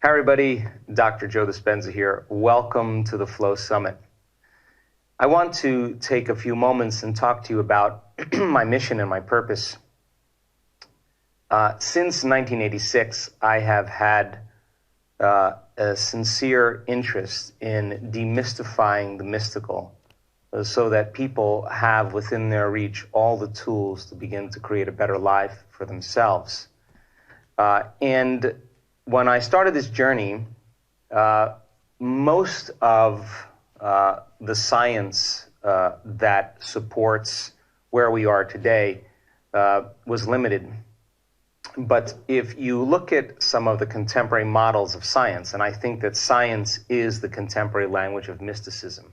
Hi, everybody. Dr. Joe Dispenza here. Welcome to the Flow Summit. I want to take a few moments and talk to you about my mission and my purpose. Since 1986, I have had a sincere interest in demystifying the mystical so that people have within their reach all the tools to begin to create a better life for themselves. And when I started this journey, most of the science that supports where we are today was limited. But if you look at some of the contemporary models of science, and I think that science is the contemporary language of mysticism,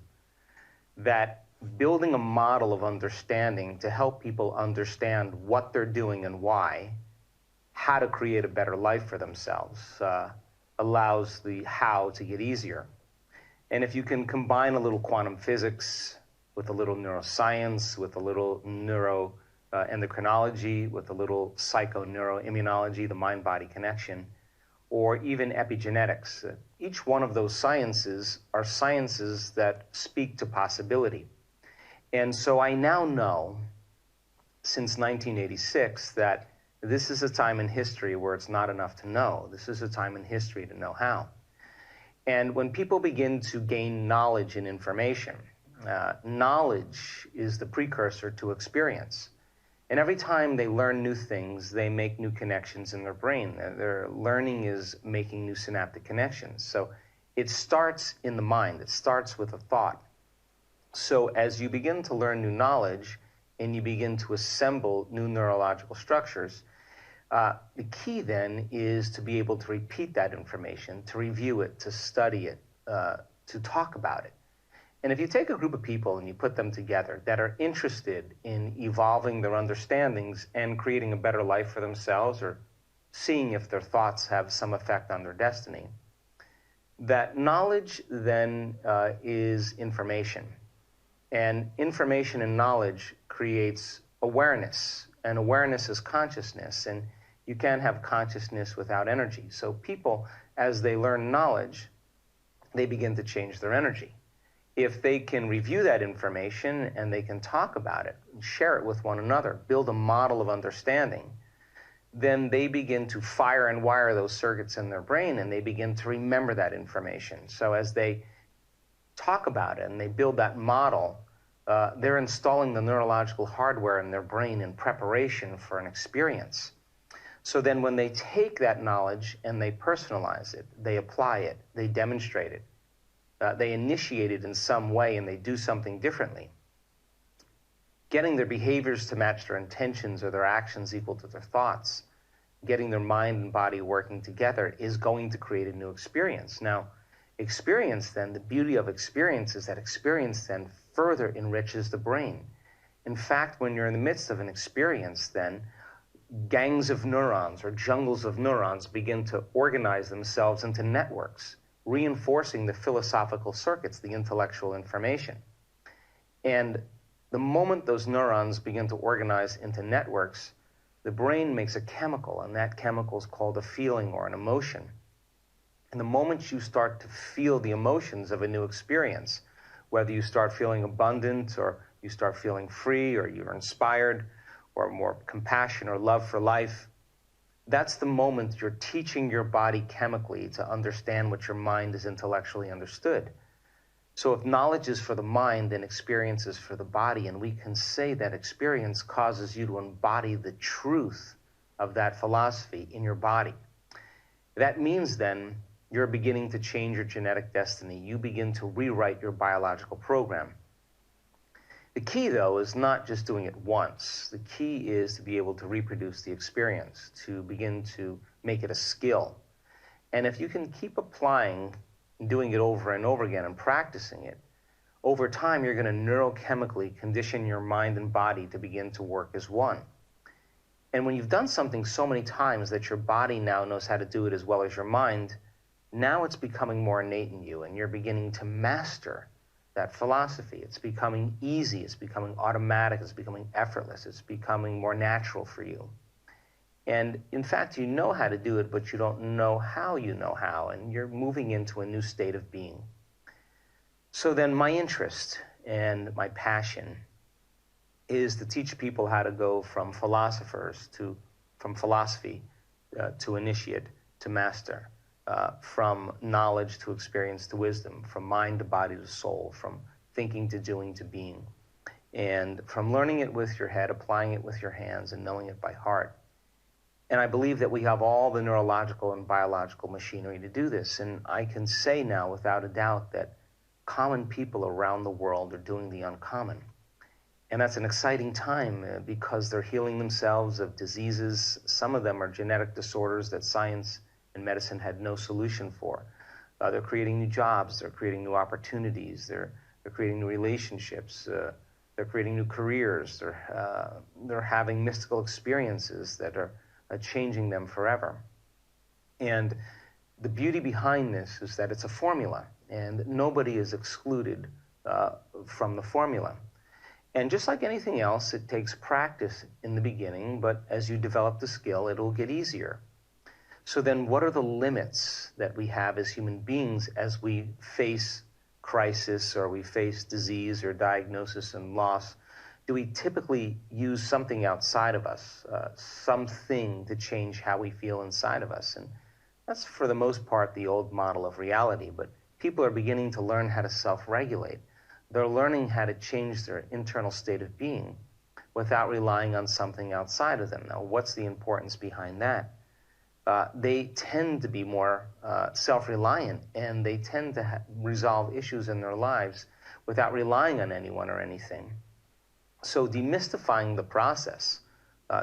that building a model of understanding to help people understand what they're doing and why, how to create a better life for themselves, allows the how to get easier. And if you can combine a little quantum physics with a little neuroscience, with a little endocrinology, with a little psychoneuroimmunology, the mind-body connection, or even epigenetics, each one of those sciences are sciences that speak to possibility. And so I now know, since 1986, that this is a time in history where it's not enough to know. This is a time in history to know how. And when people begin to gain knowledge and information, knowledge is the precursor to experience. And every time they learn new things, they make new connections in their brain. Their learning is making new synaptic connections. So it starts in the mind. It starts with a thought. So as you begin to learn new knowledge and you begin to assemble new neurological structures, the key then is to be able to repeat that information, to review it, to study it, to talk about it. And if you take a group of people and you put them together that are interested in evolving their understandings and creating a better life for themselves, or seeing if their thoughts have some effect on their destiny, that knowledge then is information. And information and knowledge creates awareness, and awareness is consciousness, and you can't have consciousness without energy. So people, as they learn knowledge, they begin to change their energy. If they can review that information and they can talk about it, share it with one another, build a model of understanding, then they begin to fire and wire those circuits in their brain, and they begin to remember that information. So as they talk about it and they build that model, they're installing the neurological hardware in their brain in preparation for an experience. So then when they take that knowledge and they personalize it, they apply it, they demonstrate it, they initiate it in some way, and they do something differently, getting their behaviors to match their intentions or their actions equal to their thoughts, getting their mind and body working together is going to create a new experience. Now, experience then, the beauty of experience is that experience then further enriches the brain. In fact, when you're in the midst of an experience, then gangs of neurons or jungles of neurons begin to organize themselves into networks, reinforcing the philosophical circuits, the intellectual information. And the moment those neurons begin to organize into networks, the brain makes a chemical, and that chemical is called a feeling or an emotion. And the moment you start to feel the emotions of a new experience, whether you start feeling abundant, or you start feeling free, or you're inspired, or more compassion or love for life, that's the moment you're teaching your body chemically to understand what your mind is intellectually understood. So if knowledge is for the mind, then experience is for the body, and we can say that experience causes you to embody the truth of that philosophy in your body. That means then you're beginning to change your genetic destiny. You begin to rewrite your biological program. The key, though, is not just doing it once. The key is to be able to reproduce the experience, to begin to make it a skill. And if you can keep applying, doing it over and over again and practicing it, over time you're going to neurochemically condition your mind and body to begin to work as one. And when you've done something so many times that your body now knows how to do it as well as your mind, now it's becoming more innate in you, and you're beginning to master that philosophy. It's becoming easy, it's becoming automatic, it's becoming effortless, it's becoming more natural for you. And in fact, you know how to do it, but you don't know how you know how, and you're moving into a new state of being. So then my interest and my passion is to teach people how to go from from philosophy to initiate to master, from knowledge to experience to wisdom, from mind to body to soul, from thinking to doing to being, and from learning it with your head, applying it with your hands, and knowing it by heart. And I believe that we have all the neurological and biological machinery to do this. And I can say now without a doubt that common people around the world are doing the uncommon. And that's an exciting time because they're healing themselves of diseases. Some of them are genetic disorders that science and medicine had no solution for. They're creating new jobs. They're creating new opportunities. They're creating new relationships. They're creating new careers. They're having mystical experiences that are changing them forever. And the beauty behind this is that it's a formula, and nobody is excluded from the formula. And just like anything else, it takes practice in the beginning, but as you develop the skill, it'll get easier. So then what are the limits that we have as human beings as we face crisis or we face disease or diagnosis and loss? Do we typically use something outside of us, something to change how we feel inside of us? And that's, for the most part, the old model of reality. But people are beginning to learn how to self-regulate. They're learning how to change their internal state of being without relying on something outside of them. Now, what's the importance behind that? They tend to be more self-reliant, and they tend to resolve issues in their lives without relying on anyone or anything. So demystifying the process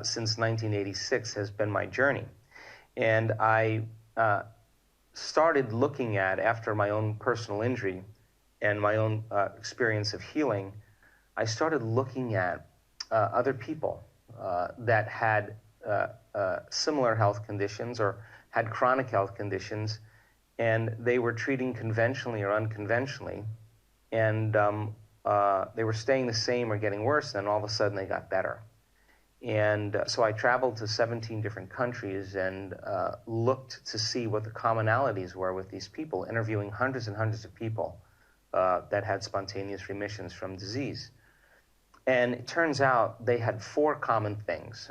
since 1986 has been my journey. And I started looking at, after my own personal injury and my own experience of healing, I started looking at other people that had similar health conditions or had chronic health conditions, and they were treating conventionally or unconventionally, and they were staying the same or getting worse, and then all of a sudden they got better. And so I traveled to 17 different countries and looked to see what the commonalities were with these people, interviewing hundreds and hundreds of people that had spontaneous remissions from disease. And it turns out they had four common things.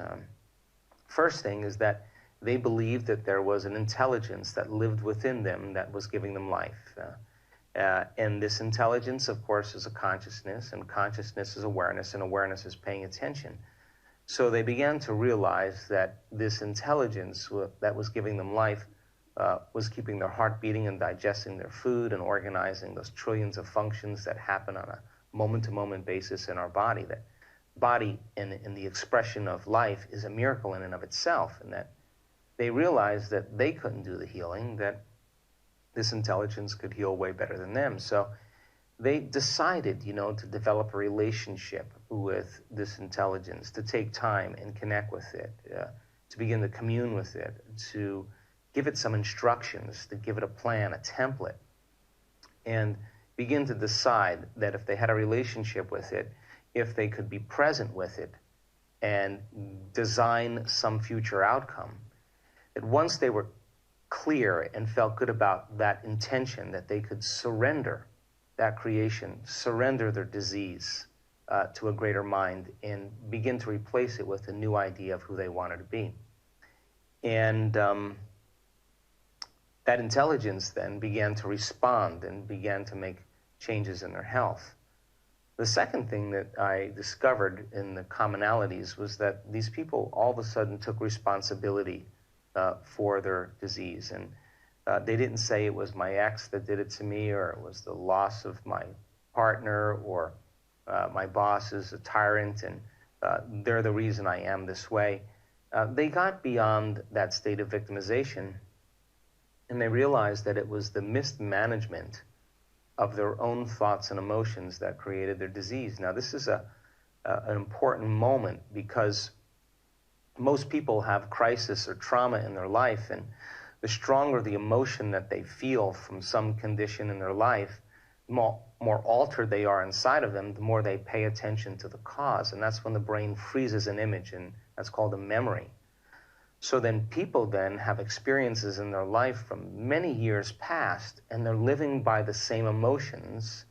First thing is that they believed that there was an intelligence that lived within them that was giving them life. And this intelligence, of course, is a consciousness, and consciousness is awareness, and awareness is paying attention. So they began to realize that this intelligence that was giving them life was keeping their heart beating and digesting their food and organizing those trillions of functions that happen on a moment-to-moment basis in our body. That body in the expression of life is a miracle in and of itself, and that they realized that they couldn't do the healing, that this intelligence could heal way better than them. So they decided, to develop a relationship with this intelligence, to take time and connect with it, to begin to commune with it, to give it some instructions, to give it a plan, a template, and begin to decide that if they had a relationship with it, if they could be present with it and design some future outcome, that once they were clear and felt good about that intention, that they could surrender that creation, surrender their disease to a greater mind, and begin to replace it with a new idea of who they wanted to be. And that intelligence then began to respond and began to make changes in their health. The second thing that I discovered in the commonalities was that these people all of a sudden took responsibility for their disease. And they didn't say it was my ex that did it to me, or it was the loss of my partner, or my boss is a tyrant and they're the reason I am this way. They got beyond that state of victimization, and they realized that it was the mismanagement of their own thoughts and emotions that created their disease. Now, this is an important moment, because most people have crisis or trauma in their life, and the stronger the emotion that they feel from some condition in their life, more altered they are inside of them, the more they pay attention to the cause. And that's when the brain freezes an image, and that's called a memory. So then people then have experiences in their life from many years past, and they're living by the same emotions,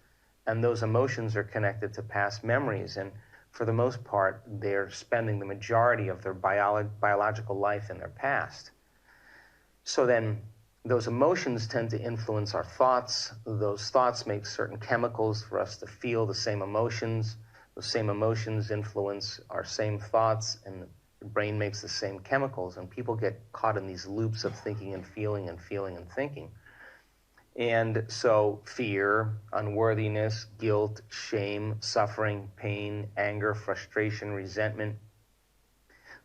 and those emotions are connected to past memories. And for the most part, they're spending the majority of their biological life in their past. So then those emotions tend to influence our thoughts. Those thoughts make certain chemicals for us to feel the same emotions. Those same emotions influence our same thoughts, and the brain makes the same chemicals. And people get caught in these loops of thinking and feeling and feeling and thinking. And so fear, unworthiness, guilt, shame, suffering, pain, anger, frustration, resentment,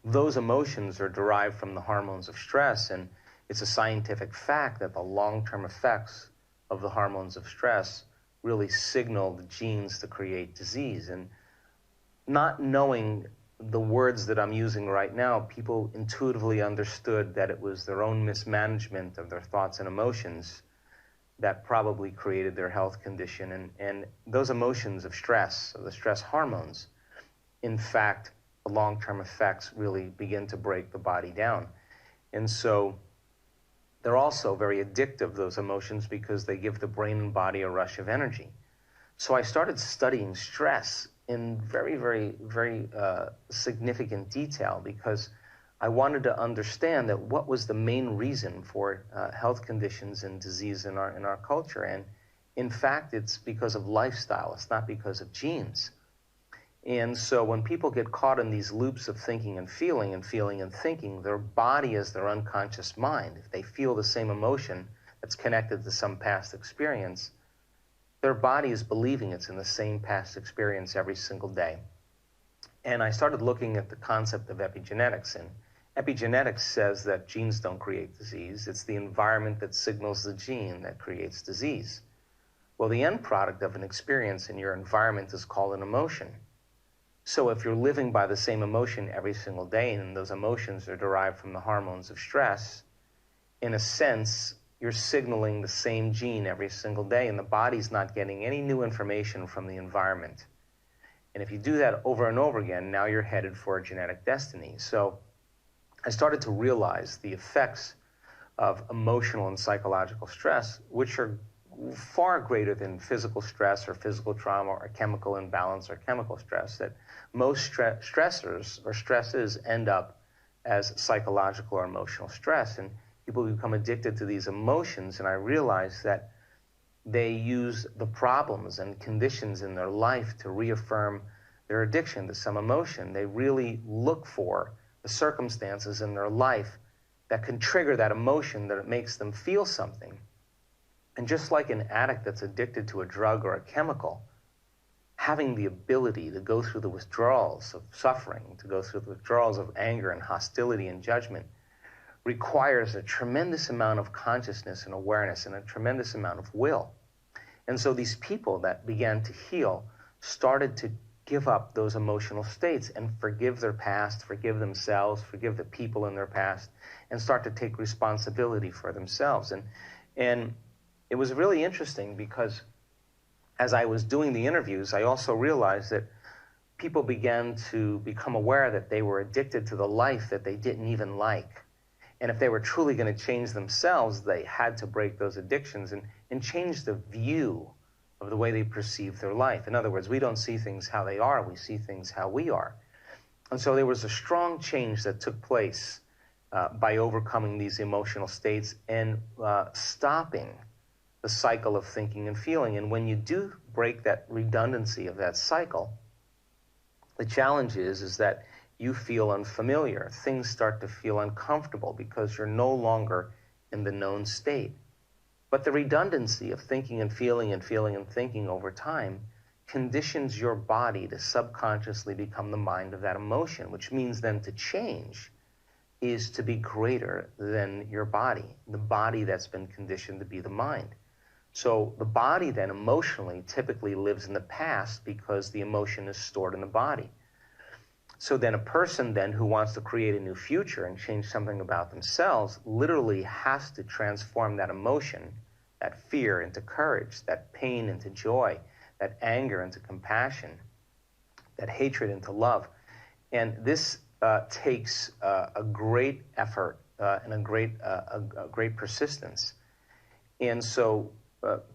those emotions are derived from the hormones of stress. And it's a scientific fact that the long-term effects of the hormones of stress really signal the genes to create disease. And not knowing the words that I'm using right now, people intuitively understood that it was their own mismanagement of their thoughts and emotions that probably created their health condition. And those emotions of stress, the stress hormones, in fact, the long-term effects really begin to break the body down. And so they're also very addictive, those emotions, because they give the brain and body a rush of energy. So I started studying stress in very significant detail, because I wanted to understand that what was the main reason for health conditions and disease in our culture. And in fact, it's because of lifestyle. It's not because of genes. And so when people get caught in these loops of thinking and feeling and feeling and thinking, their body is their unconscious mind. If they feel the same emotion that's connected to some past experience, their body is believing it's in the same past experience every single day. And I started looking at the concept of epigenetics. And epigenetics says that genes don't create disease. It's the environment that signals the gene that creates disease. Well, the end product of an experience in your environment is called an emotion. So if you're living by the same emotion every single day, and those emotions are derived from the hormones of stress, in a sense, you're signaling the same gene every single day, and the body's not getting any new information from the environment. And if you do that over and over again, now you're headed for a genetic destiny. So I started to realize the effects of emotional and psychological stress, which are far greater than physical stress or physical trauma or chemical imbalance or chemical stress, that most stressors or stresses end up as psychological or emotional stress. And people become addicted to these emotions, and I realized that they use the problems and conditions in their life to reaffirm their addiction to some emotion. They really look for the circumstances in their life that can trigger that emotion, that it makes them feel something. And just like an addict that's addicted to a drug or a chemical, having the ability to go through the withdrawals of suffering, to go through the withdrawals of anger and hostility and judgment, requires a tremendous amount of consciousness and awareness and a tremendous amount of will. And so these people that began to heal started to give up those emotional states and forgive their past, forgive themselves, forgive the people in their past, and start to take responsibility for themselves. And it was really interesting, because as I was doing the interviews, I also realized that people began to become aware that they were addicted to the life that they didn't even like. And if they were truly going to change themselves, they had to break those addictions and change the view of the way they perceive their life. In other words, we don't see things how they are, we see things how we are. And so there was a strong change that took place by overcoming these emotional states and stopping the cycle of thinking and feeling. And when you do break that redundancy of that cycle, the challenge is that you feel unfamiliar. Things start to feel uncomfortable because you're no longer in the known state. But the redundancy of thinking and feeling and feeling and thinking over time conditions your body to subconsciously become the mind of that emotion, which means then to change is to be greater than your body, the body that's been conditioned to be the mind. So the body then emotionally typically lives in the past because the emotion is stored in the body. So then a person then who wants to create a new future and change something about themselves literally has to transform that emotion, that fear, into courage, that pain into joy, that anger into compassion, that hatred into love. And this takes a great effort and a great persistence. And so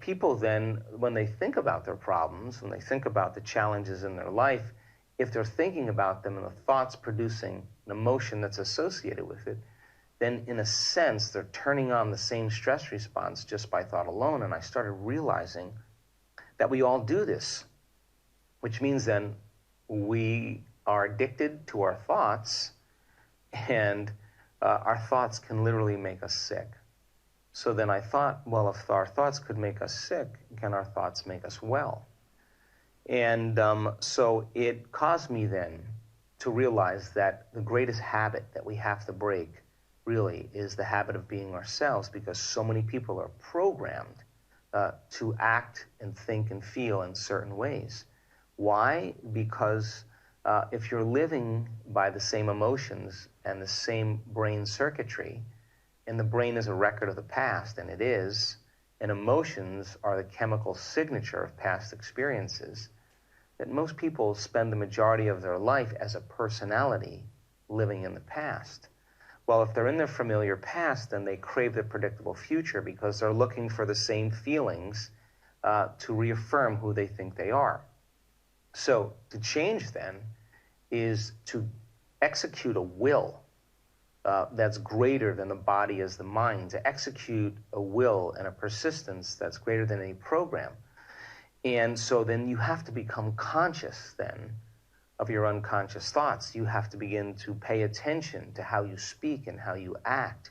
people then, when they think about their problems, when they think about the challenges in their life, if they're thinking about them and the thoughts producing an emotion that's associated with it, then in a sense, they're turning on the same stress response just by thought alone. And I started realizing that we all do this, which means then we are addicted to our thoughts, and our thoughts can literally make us sick. So then I thought, well, if our thoughts could make us sick, can our thoughts make us well? And so it caused me then to realize that the greatest habit that we have to break really is the habit of being ourselves, because so many people are programmed to act and think and feel in certain ways. Why? Because if you're living by the same emotions and the same brain circuitry, and the brain is a record of the past, and it is, and emotions are the chemical signature of past experiences, that most people spend the majority of their life as a personality living in the past. Well, if they're in their familiar past, then they crave the predictable future because they're looking for the same feelings to reaffirm who they think they are. So to change then is to execute a will that's greater than the body as the mind, to execute a will and a persistence that's greater than any program. And so then you have to become conscious then of your unconscious thoughts. You have to begin to pay attention to how you speak and how you act.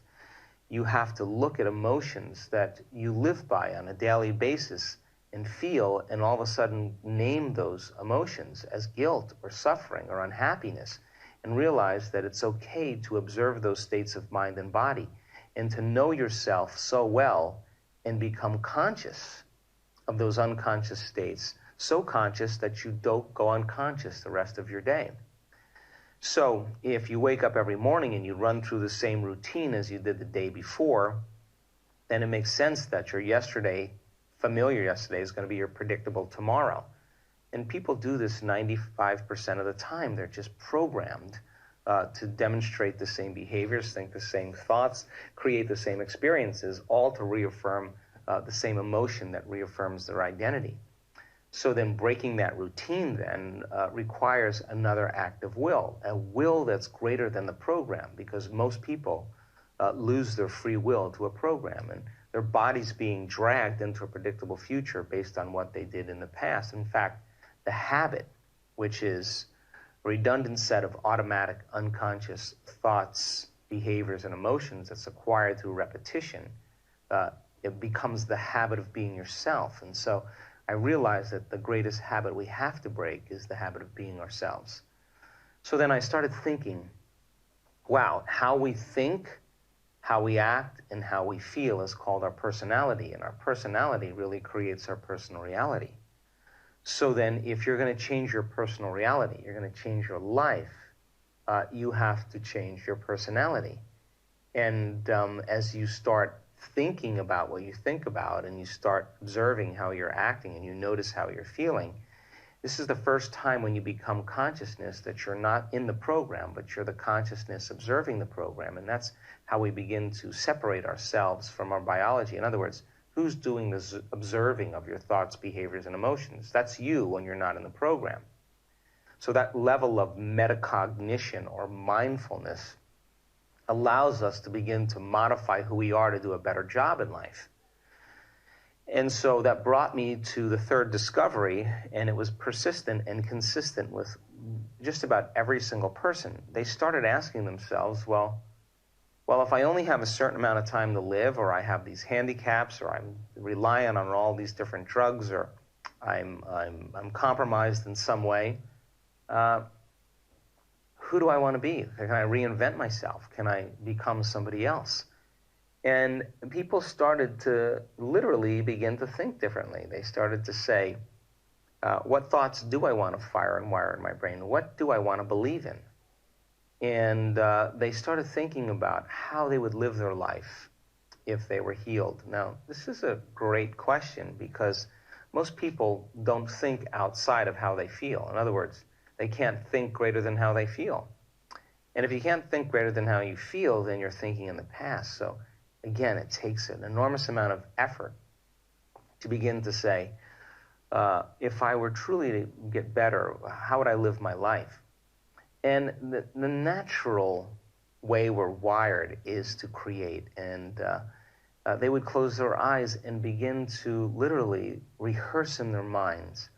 You have to look at emotions that you live by on a daily basis and feel, and all of a sudden name those emotions as guilt or suffering or unhappiness, and realize that it's okay to observe those states of mind and body, and to know yourself so well and become conscious of those unconscious states, so conscious that you don't go unconscious the rest of your day. So if you wake up every morning and you run through the same routine as you did the day before, then it makes sense that your familiar yesterday is going to be your predictable tomorrow. And people do this 95% of the time. They're just programmed to demonstrate the same behaviors, think the same thoughts, create the same experiences, all to reaffirm the same emotion that reaffirms their identity. So then breaking that routine then requires another act of will, a will that's greater than the program, because most people lose their free will to a program, and their body's being dragged into a predictable future based on what they did in the past. In fact, the habit, which is a redundant set of automatic unconscious thoughts, behaviors, and emotions that's acquired through repetition, it becomes the habit of being yourself. And so I realized that the greatest habit we have to break is the habit of being ourselves. So then I started thinking, wow, how we think, how we act, and how we feel is called our personality, and our personality really creates our personal reality. So then if you're going to change your personal reality, you're going to change your life, you have to change your personality. And as you start thinking about what you think about, and you start observing how you're acting, and you notice how you're feeling, this is the first time when you become consciousness that you're not in the program, but you're the consciousness observing the program. And that's how we begin to separate ourselves from our biology. In other words, who's doing this observing of your thoughts, behaviors, and emotions? That's you when you're not in the program. So that level of metacognition or mindfulness allows us to begin to modify who we are to do a better job in life. And so that brought me to the third discovery, and it was persistent and consistent with just about every single person. They started asking themselves, well, if I only have a certain amount of time to live, or I have these handicaps, or I'm reliant on all these different drugs, or I'm compromised in some way, who do I want to be? Can I reinvent myself? Can I become somebody else? And people started to literally begin to think differently. They started to say, what thoughts do I want to fire and wire in my brain? What do I want to believe in? And they started thinking about how they would live their life if they were healed. Now, this is a great question, because most people don't think outside of how they feel. In other words, they can't think greater than how they feel. And if you can't think greater than how you feel, then you're thinking in the past. So again, it takes an enormous amount of effort to begin to say, if I were truly to get better, how would I live my life? And the natural way we're wired is to create. And they would close their eyes and begin to literally rehearse in their minds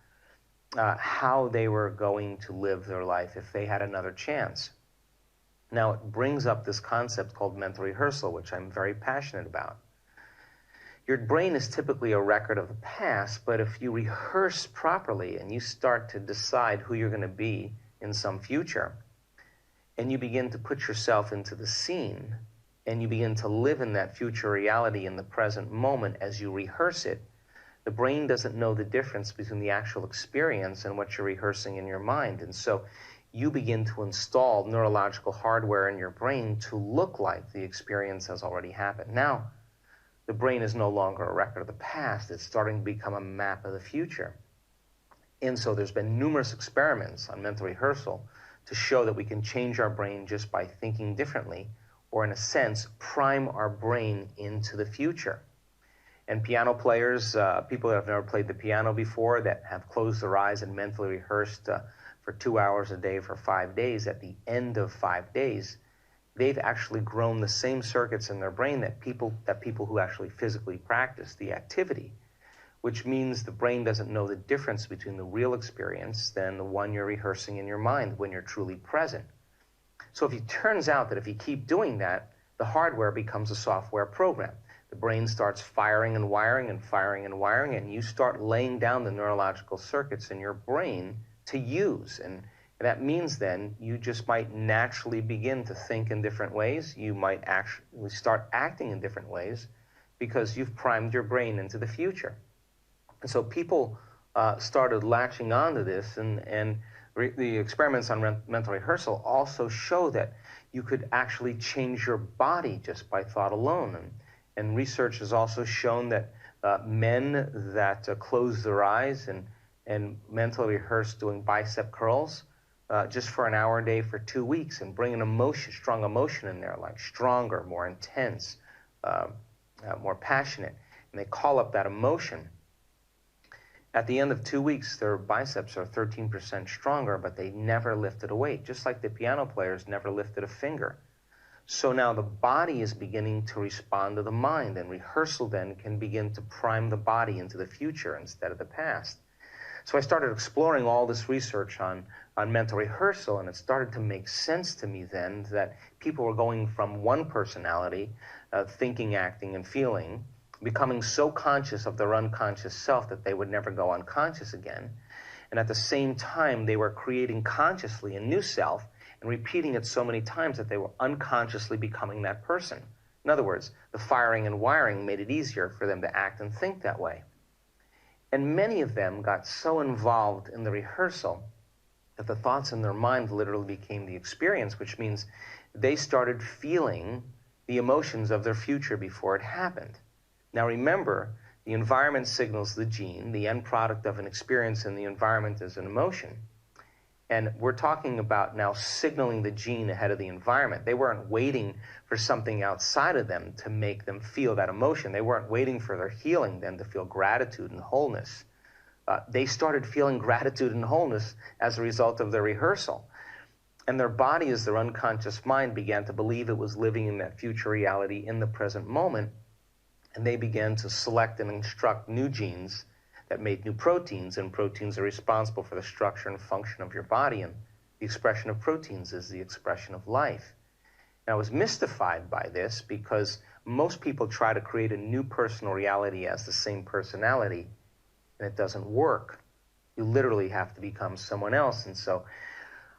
how they were going to live their life if they had another chance. Now, it brings up this concept called mental rehearsal, which I'm very passionate about. Your brain is typically a record of the past, but if you rehearse properly and you start to decide who you're going to be in some future, and you begin to put yourself into the scene, and you begin to live in that future reality in the present moment as you rehearse it, the brain doesn't know the difference between the actual experience and what you're rehearsing in your mind. And so you begin to install neurological hardware in your brain to look like the experience has already happened. Now, the brain is no longer a record of the past. It's starting to become a map of the future. And so there's been numerous experiments on mental rehearsal to show that we can change our brain just by thinking differently, or in a sense, prime our brain into the future. And piano players, people that have never played the piano before, that have closed their eyes and mentally rehearsed for 2 hours a day for 5 days, at the end of 5 days, they've actually grown the same circuits in their brain that people who actually physically practice the activity, which means the brain doesn't know the difference between the real experience than the one you're rehearsing in your mind when you're truly present. So if it turns out that if you keep doing that, the hardware becomes a software program. The brain starts firing and wiring and firing and wiring, and you start laying down the neurological circuits in your brain to use. And that means then you just might naturally begin to think in different ways. You might actually start acting in different ways because you've primed your brain into the future. And so people started latching onto this, and the experiments on mental rehearsal also show that you could actually change your body just by thought alone. And research has also shown that men that close their eyes and mentally rehearse doing bicep curls just for an hour a day for 2 weeks and bring an emotion, strong emotion in there, like stronger, more intense, more passionate, and they call up that emotion. At the end of 2 weeks, their biceps are 13% stronger, but they never lifted a weight, just like the piano players never lifted a finger. So now the body is beginning to respond to the mind, and rehearsal then can begin to prime the body into the future instead of the past. So I started exploring all this research on mental rehearsal, and it started to make sense to me then that people were going from one personality, thinking, acting, and feeling, becoming so conscious of their unconscious self that they would never go unconscious again. And at the same time, they were creating consciously a new self and repeating it so many times that they were unconsciously becoming that person. In other words, the firing and wiring made it easier for them to act and think that way. And many of them got so involved in the rehearsal that the thoughts in their mind literally became the experience, which means they started feeling the emotions of their future before it happened. Now remember, the environment signals the gene. The end product of an experience in the environment is an emotion. And we're talking about now signaling the gene ahead of the environment. They weren't waiting for something outside of them to make them feel that emotion. They weren't waiting for their healing then to feel gratitude and wholeness. They started feeling gratitude and wholeness as a result of their rehearsal. And their body, as their unconscious mind, began to believe it was living in that future reality in the present moment. And they began to select and instruct new genes that made new proteins, and proteins are responsible for the structure and function of your body, and the expression of proteins is the expression of life. And I was mystified by this because most people try to create a new personal reality as the same personality, and it doesn't work. You literally have to become someone else. And so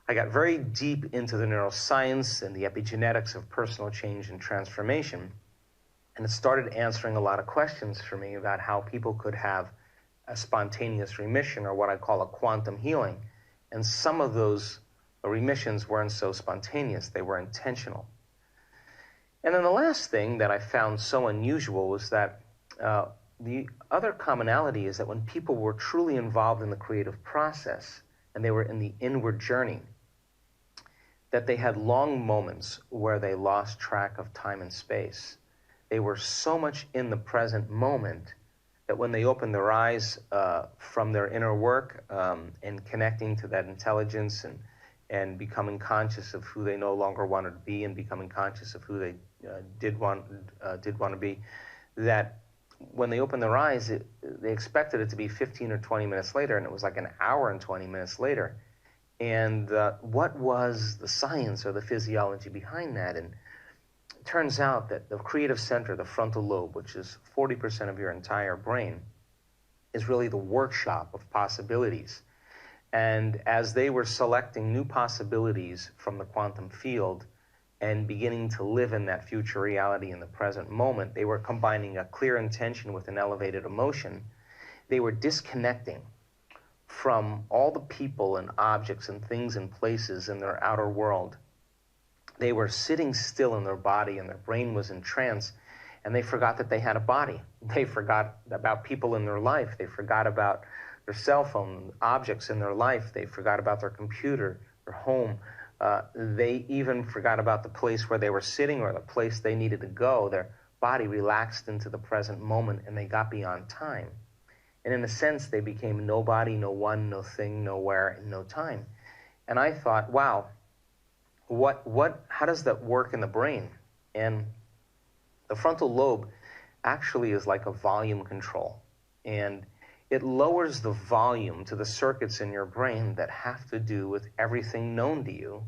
I got very deep into the neuroscience and the epigenetics of personal change and transformation, and it started answering a lot of questions for me about how people could have a spontaneous remission, or what I call a quantum healing. And some of those remissions weren't so spontaneous, they were intentional. And then the last thing that I found so unusual was that the other commonality is that when people were truly involved in the creative process and they were in the inward journey, that they had long moments where they lost track of time and space. They were so much in the present moment that when they opened their eyes from their inner work and connecting to that intelligence and becoming conscious of who they no longer wanted to be and becoming conscious of who they did want to be, that when they opened their eyes, they expected it to be 15 or 20 minutes later, and it was like an hour and 20 minutes later. And what was the science or the physiology behind that? And it turns out that the creative center, the frontal lobe, which is 40% of your entire brain, is really the workshop of possibilities. And as they were selecting new possibilities from the quantum field and beginning to live in that future reality in the present moment, they were combining a clear intention with an elevated emotion. They were disconnecting from all the people and objects and things and places in their outer world. They were sitting still in their body, and their brain was in trance, and they forgot that they had a body. They forgot about people in their life. They forgot about their cell phone, objects in their life. They forgot about their computer, their home. They even forgot about the place where they were sitting or the place they needed to go. Their body relaxed into the present moment, and they got beyond time. And in a sense, they became nobody, no one, no thing, nowhere, and no time. And I thought, wow, how does that work in the brain? And the frontal lobe actually is like a volume control. And it lowers the volume to the circuits in your brain that have to do with everything known to you.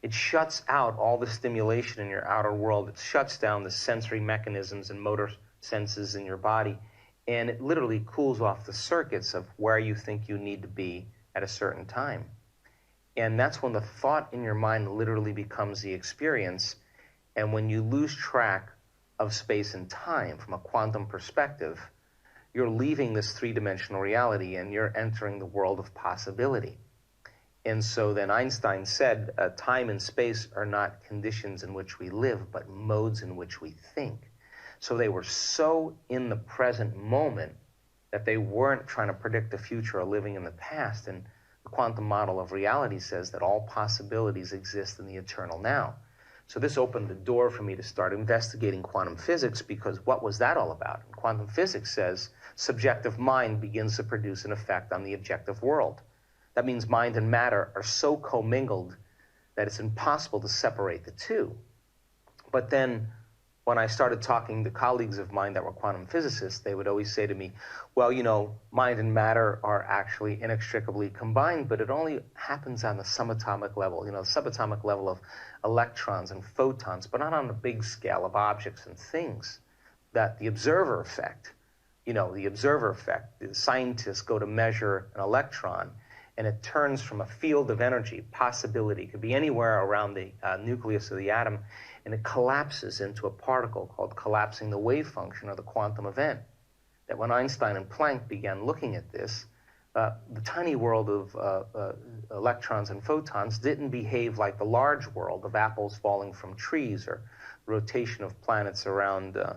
It shuts out all the stimulation in your outer world. It shuts down the sensory mechanisms and motor senses in your body. And it literally cools off the circuits of where you think you need to be at a certain time. And that's when the thought in your mind literally becomes the experience. And when you lose track of space and time from a quantum perspective, you're leaving this three-dimensional reality and you're entering the world of possibility. And so then Einstein said, time and space are not conditions in which we live, but modes in which we think. So they were so in the present moment that they weren't trying to predict the future or living in the past. And the quantum model of reality says that all possibilities exist in the eternal now. So this opened the door for me to start investigating quantum physics, because what was that all about? And quantum physics says subjective mind begins to produce an effect on the objective world. That means mind and matter are so commingled that it's impossible to separate the two. But then when I started talking to colleagues of mine that were quantum physicists, they would always say to me, well, you know, mind and matter are actually inextricably combined, but it only happens on the subatomic level, you know, the subatomic level of electrons and photons, but not on the big scale of objects and things. That the observer effect, the scientists go to measure an electron, and it turns from a field of energy, possibility, could be anywhere around the nucleus of the atom, and it collapses into a particle called collapsing the wave function, or the quantum event. That when Einstein and Planck began looking at this, the tiny world of electrons and photons didn't behave like the large world of apples falling from trees or rotation of planets around the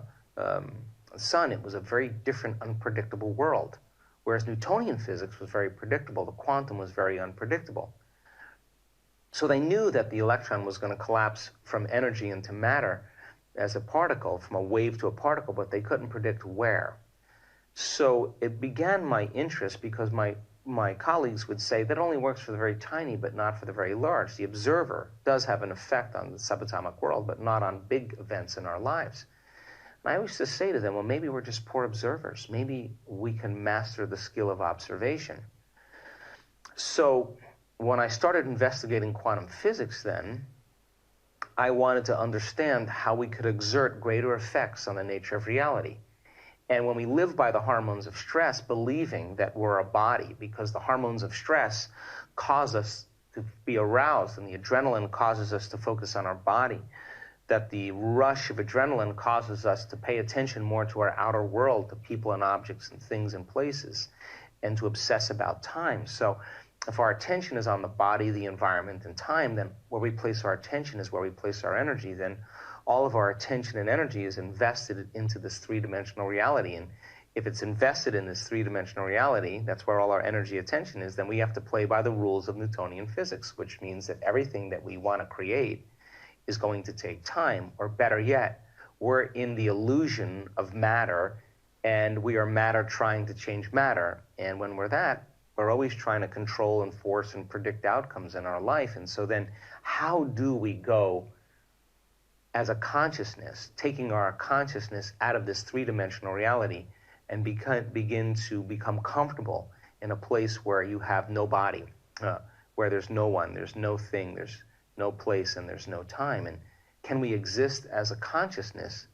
sun. It was a very different, unpredictable world. Whereas Newtonian physics was very predictable, the quantum was very unpredictable. So they knew that the electron was going to collapse from energy into matter as a particle, from a wave to a particle, but they couldn't predict where. So it began my interest, because my colleagues would say that only works for the very tiny, but not for the very large. The observer does have an effect on the subatomic world, but not on big events in our lives. And I used to say to them, well, maybe we're just poor observers. Maybe we can master the skill of observation. So when I started investigating quantum physics then, I wanted to understand how we could exert greater effects on the nature of reality. And when we live by the hormones of stress, believing that we're a body, because the hormones of stress cause us to be aroused, and the adrenaline causes us to focus on our body, that the rush of adrenaline causes us to pay attention more to our outer world, to people and objects and things and places, and to obsess about time. So if our attention is on the body, the environment, and time, then where we place our attention is where we place our energy. Then all of our attention and energy is invested into this three-dimensional reality. And if it's invested in this three-dimensional reality, that's where all our energy attention is, then we have to play by the rules of Newtonian physics, which means that everything that we want to create is going to take time, or better yet, we're in the illusion of matter, and we are matter trying to change matter. And when we're that, we're always trying to control and force and predict outcomes in our life. And so then how do we go as a consciousness, taking our consciousness out of this three-dimensional reality and begin to become comfortable in a place where you have no body, where there's no one, there's no thing, there's no place, and there's no time? And can we exist as a consciousness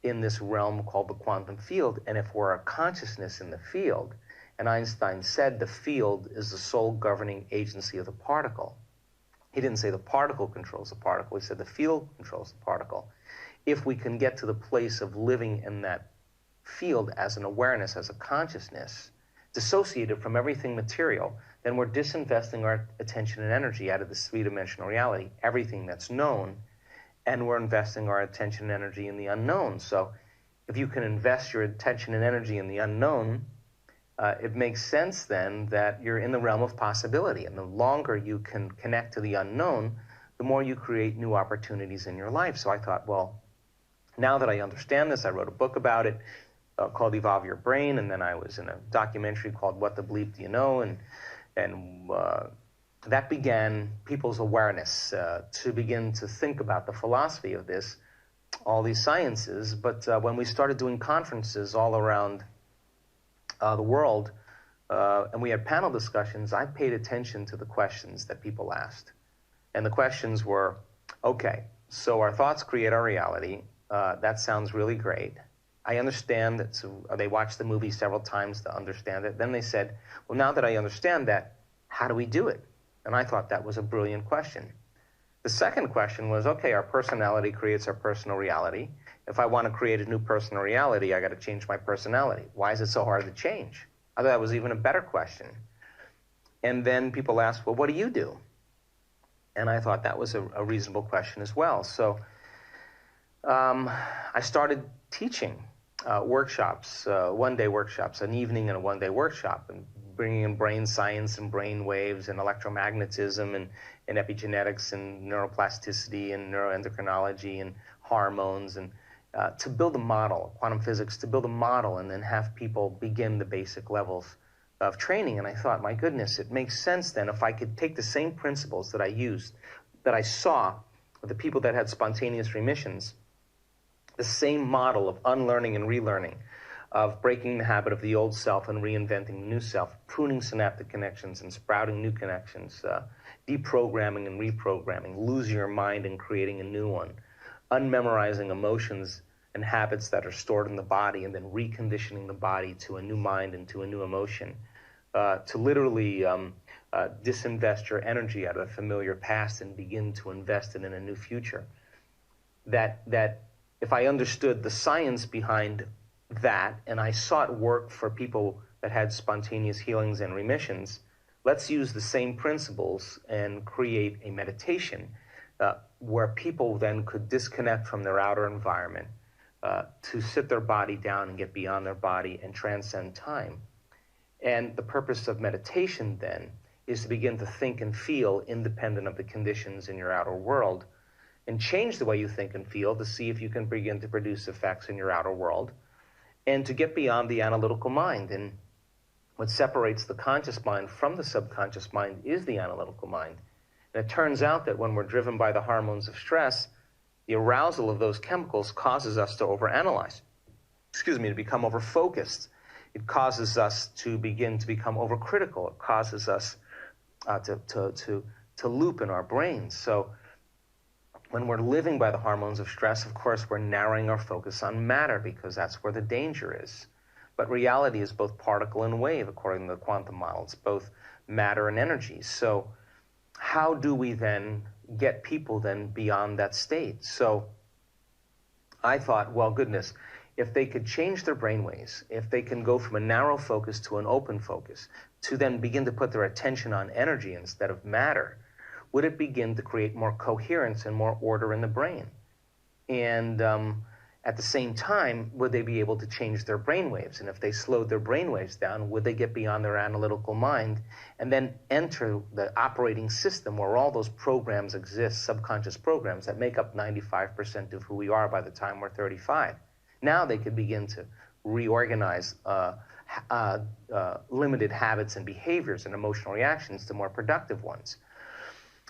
in this realm called the quantum field? And if we're a consciousness in the field, and Einstein said the field is the sole governing agency of the particle. He didn't say the particle controls the particle. He said the field controls the particle. If we can get to the place of living in that field as an awareness, as a consciousness, dissociated from everything material, then we're disinvesting our attention and energy out of this three-dimensional reality, everything that's known, and we're investing our attention and energy in the unknown. So if you can invest your attention and energy in the unknown, it makes sense then that you're in the realm of possibility. And the longer you can connect to the unknown, the more you create new opportunities in your life. So I thought, well, now that I understand this, I wrote a book about it called Evolve Your Brain, and then I was in a documentary called What the Bleep Do You Know? And that began people's awareness to begin to think about the philosophy of this, all these sciences. But when we started doing conferences all around the world, and we had panel discussions, I paid attention to the questions that people asked. And the questions were, okay, so our thoughts create our reality. That sounds really great. I understand that. So they watched the movie several times to understand it. Then they said, well, now that I understand that, how do we do it? And I thought that was a brilliant question. The second question was, okay, our personality creates our personal reality. If I want to create a new personal reality, I got to change my personality. Why is it so hard to change? I thought that was even a better question. And then people asked, well, what do you do? And I thought that was a reasonable question as well. So I started teaching workshops, one-day workshops, an evening and a one-day workshop, and bringing in brain science and brain waves and electromagnetism and epigenetics and neuroplasticity and neuroendocrinology and hormones, and to build a model, quantum physics, to build a model and then have people begin the basic levels of training. And I thought, my goodness, it makes sense then if I could take the same principles that I used, that I saw with the people that had spontaneous remissions, the same model of unlearning and relearning, of breaking the habit of the old self and reinventing the new self, pruning synaptic connections and sprouting new connections, deprogramming and reprogramming, losing your mind and creating a new one, unmemorizing emotions and habits that are stored in the body and then reconditioning the body to a new mind and to a new emotion, to literally disinvest your energy out of a familiar past and begin to invest it in a new future. That if I understood the science behind that, and I saw it work for people that had spontaneous healings and remissions, let's use the same principles and create a meditation where people then could disconnect from their outer environment to sit their body down and get beyond their body and transcend time. And the purpose of meditation then is to begin to think and feel independent of the conditions in your outer world, and change the way you think and feel to see if you can begin to produce effects in your outer world, and to get beyond the analytical mind. And what separates the conscious mind from the subconscious mind is the analytical mind. And it turns out that when we're driven by the hormones of stress, the arousal of those chemicals causes us to overanalyze, to become over-focused. It causes us to begin to become overcritical. It causes us to loop in our brains. So when we're living by the hormones of stress, of course, we're narrowing our focus on matter because that's where the danger is. But reality is both particle and wave, according to the quantum model. It's both matter and energy. So how do we then get people then beyond that state? So I thought, well, goodness, if they could change their brainwaves, if they can go from a narrow focus to an open focus, to then begin to put their attention on energy instead of matter, would it begin to create more coherence and more order in the brain? And At the same time, would they be able to change their brainwaves? And if they slowed their brainwaves down, would they get beyond their analytical mind and then enter the operating system where all those programs exist, subconscious programs that make up 95% of who we are by the time we're 35? Now they could begin to reorganize limited habits and behaviors and emotional reactions to more productive ones.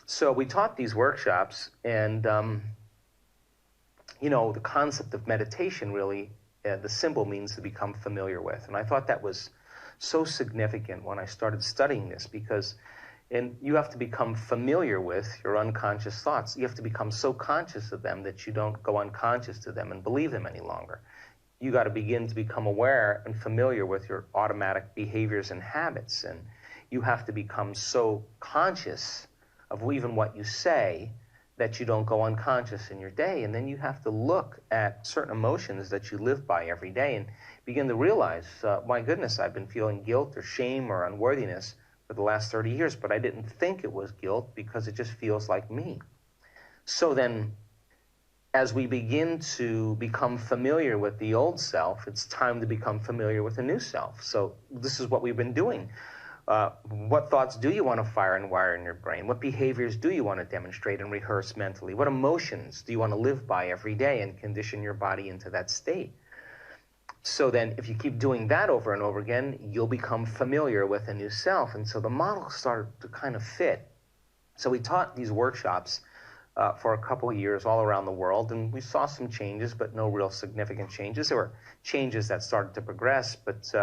So we taught these workshops, and the concept of meditation really, the symbol means to become familiar with. And I thought that was so significant when I started studying this, because you have to become familiar with your unconscious thoughts. You have to become so conscious of them that you don't go unconscious to them and believe them any longer. You got to begin to become aware and familiar with your automatic behaviors and habits. And you have to become so conscious of even what you say that you don't go unconscious in your day. And then you have to look at certain emotions that you live by every day and begin to realize, my goodness, I've been feeling guilt or shame or unworthiness for the last 30 years, but I didn't think it was guilt because it just feels like me. So then, as we begin to become familiar with the old self, it's time to become familiar with the new self. So this is what we've been doing. What thoughts do you want to fire and wire in your brain? What behaviors do you want to demonstrate and rehearse mentally? What emotions do you want to live by every day and condition your body into that state? So then if you keep doing that over and over again, you'll become familiar with a new self. And so the model started to kind of fit. So we taught these workshops for a couple of years all around the world, and we saw some changes, but no real significant changes. There were changes that started to progress, but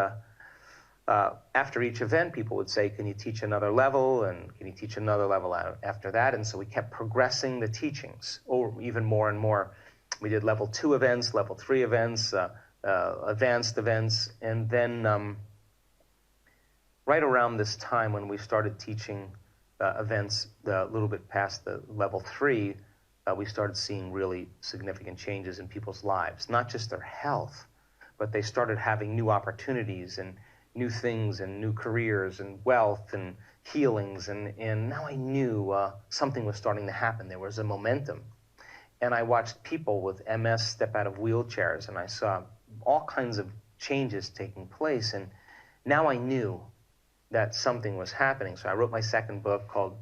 after each event, people would say, can you teach another level? And can you teach another level after that? And so we kept progressing the teachings, even more and more. We did level 2 events, level 3 events, advanced events. And then right around this time when we started teaching events a little bit past the level 3, we started seeing really significant changes in people's lives, not just their health, but they started having new opportunities and new things and new careers and wealth and healings. And now I knew something was starting to happen. There was a momentum. And I watched people with MS step out of wheelchairs, and I saw all kinds of changes taking place. And now I knew that something was happening. So I wrote my second book called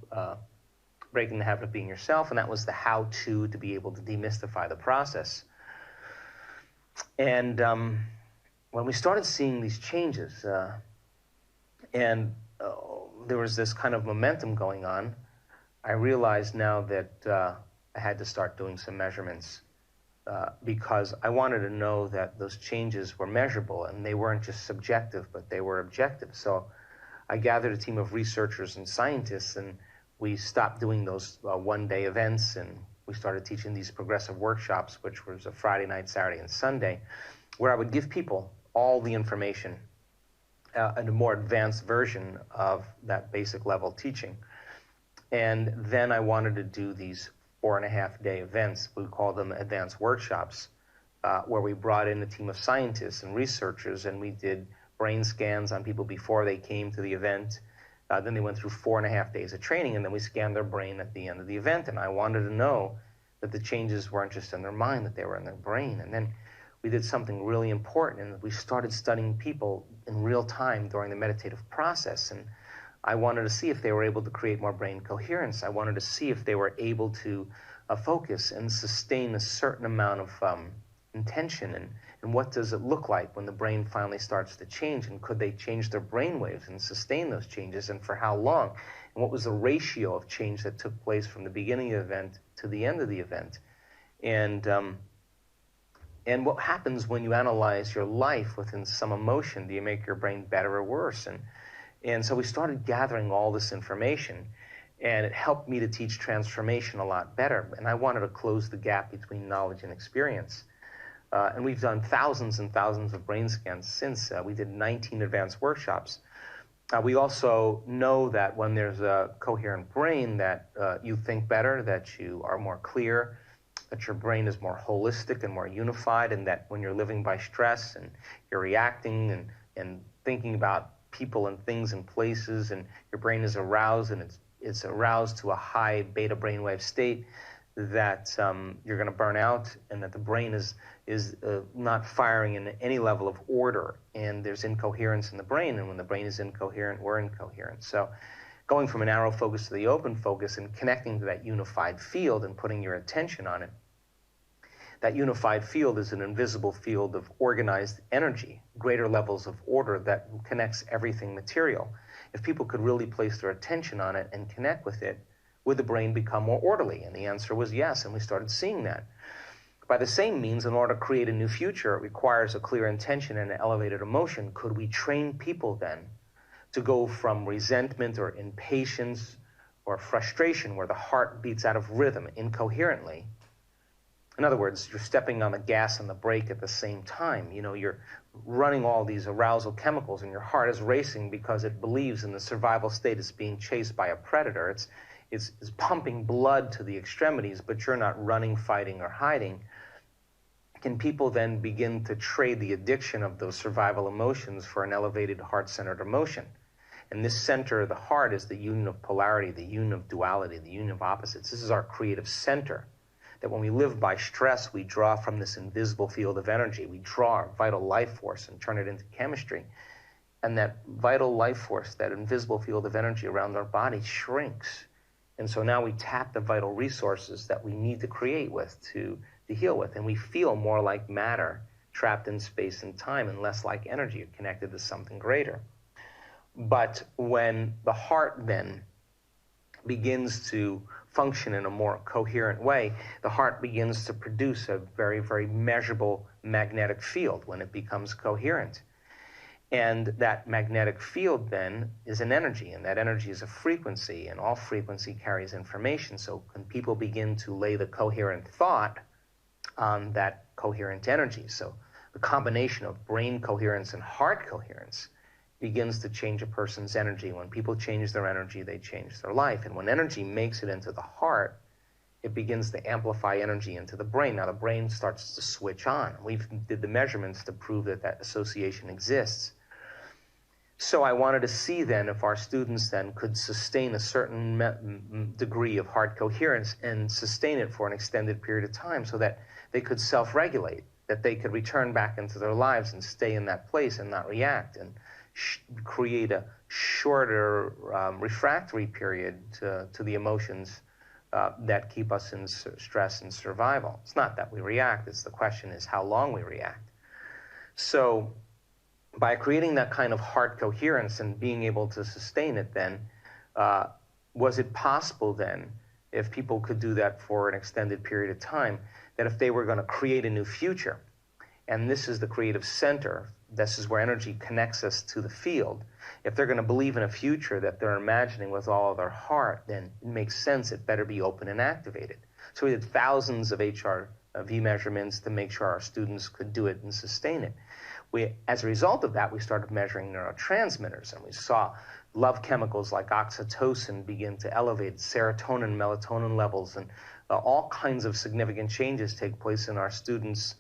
Breaking the Habit of Being Yourself, and that was the how-to to be able to demystify the process. And when we started seeing these changes, and there was this kind of momentum going on, I realized now that I had to start doing some measurements because I wanted to know that those changes were measurable and they weren't just subjective, but they were objective. So I gathered a team of researchers and scientists, and we stopped doing those one-day events, and we started teaching these progressive workshops, which was a Friday night, Saturday, and Sunday, where I would give people all the information and a more advanced version of that basic level teaching. And then I wanted to do these 4.5-day events. We call them advanced workshops, where we brought in a team of scientists and researchers, and we did brain scans on people before they came to the event. Then they went through 4.5 days of training, and then we scanned their brain at the end of the event. And I wanted to know that the changes weren't just in their mind, that they were in their brain. And then we did something really important, and we started studying people in real time during the meditative process. And I wanted to see if they were able to create more brain coherence. I wanted to see if they were able to focus and sustain a certain amount of intention, and what does it look like when the brain finally starts to change, and could they change their brain waves and sustain those changes, and for how long, and what was the ratio of change that took place from the beginning of the event to the end of the event, and what happens when you analyze your life within some emotion. Do you make your brain better or worse? And so we started gathering all this information, and it helped me to teach transformation a lot better. And I wanted to close the gap between knowledge and experience. And we've done thousands and thousands of brain scans since. We did 19 advanced workshops. We also know that when there's a coherent brain, that you think better, that you are more clear, that your brain is more holistic and more unified, and that when you're living by stress and you're reacting and thinking about people and things and places, and your brain is aroused, and it's aroused to a high beta brainwave state, that you're going to burn out, and that the brain is not firing in any level of order, and there's incoherence in the brain, and when the brain is incoherent, we're incoherent. So going from a narrow focus to the open focus and connecting to that unified field and putting your attention on it, that unified field is an invisible field of organized energy, greater levels of order that connects everything material. If people could really place their attention on it and connect with it, would the brain become more orderly? And the answer was yes, and we started seeing that. By the same means, in order to create a new future, it requires a clear intention and an elevated emotion. Could we train people then to go from resentment or impatience or frustration, where the heart beats out of rhythm incoherently? In other words, you're stepping on the gas and the brake at the same time. You know, you're running all these arousal chemicals, and your heart is racing because it believes in the survival state. It's being chased by a predator. It's pumping blood to the extremities, but you're not running, fighting, or hiding. Can people then begin to trade the addiction of those survival emotions for an elevated heart-centered emotion? And this center of the heart is the union of polarity, the union of duality, the union of opposites. This is our creative center. That when we live by stress, we draw from this invisible field of energy. We draw our vital life force and turn it into chemistry. And that vital life force, that invisible field of energy around our body shrinks. And so now we tap the vital resources that we need to create with, to heal with. And we feel more like matter, trapped in space and time, and less like energy, connected to something greater. But when the heart then begins to function in a more coherent way, the heart begins to produce a very, very measurable magnetic field when it becomes coherent. And that magnetic field then is an energy, and that energy is a frequency, and all frequency carries information. So when people begin to lay the coherent thought on that coherent energy, so the combination of brain coherence and heart coherence begins to change a person's energy. When people change their energy, they change their life. And when energy makes it into the heart, it begins to amplify energy into the brain. Now the brain starts to switch on. We did the measurements to prove that that association exists. So I wanted to see then if our students then could sustain a certain degree of heart coherence and sustain it for an extended period of time, so that they could self-regulate, that they could return back into their lives and stay in that place and not react, and create a shorter refractory period to the emotions that keep us in stress and survival. It's not that we react, it's the question is how long we react. So by creating that kind of heart coherence and being able to sustain it then, was it possible then, if people could do that for an extended period of time, that if they were going to create a new future, and this is the creative center, this is where energy connects us to the field, if they're going to believe in a future that they're imagining with all of their heart, then it makes sense it better be open and activated. So we did thousands of HRV measurements to make sure our students could do it and sustain it. As a result of that, we started measuring neurotransmitters, and we saw love chemicals like oxytocin begin to elevate, serotonin, melatonin levels, and all kinds of significant changes take place in our students'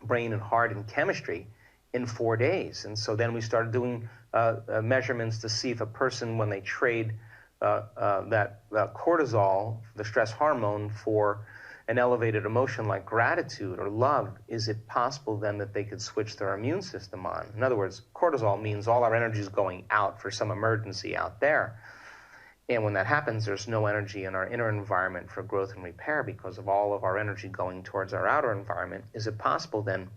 brain and heart and chemistry in 4 days. And so then we started doing measurements to see if a person, when they trade that cortisol, the stress hormone, for an elevated emotion like gratitude or love, is it possible then that they could switch their immune system on? In other words, cortisol means all our energy is going out for some emergency out there. And when that happens, there's no energy in our inner environment for growth and repair because of all of our energy going towards our outer environment. Is it possible then,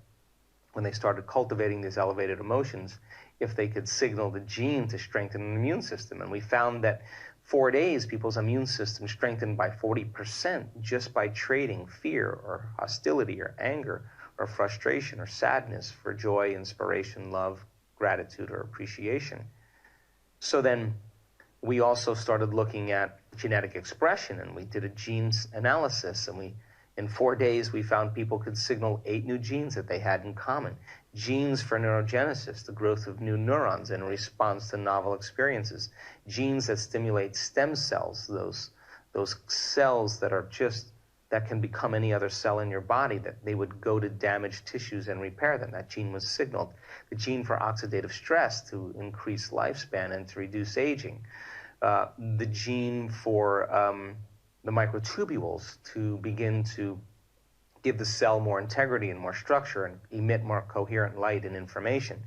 when they started cultivating these elevated emotions, if they could signal the gene to strengthen the immune system? And we found that 4 days, people's immune system strengthened by 40% just by trading fear or hostility or anger or frustration or sadness for joy, inspiration, love, gratitude, or appreciation. So then we also started looking at genetic expression, and we did a genes analysis, and in 4 days we found people could signal 8 new genes that they had in common. Genes for neurogenesis, the growth of new neurons in response to novel experiences. Genes that stimulate stem cells, those cells that can become any other cell in your body, that they would go to damaged tissues and repair them. That gene was signaled. The gene for oxidative stress, to increase lifespan and to reduce aging. The gene for the microtubules to begin to give the cell more integrity and more structure and emit more coherent light and information.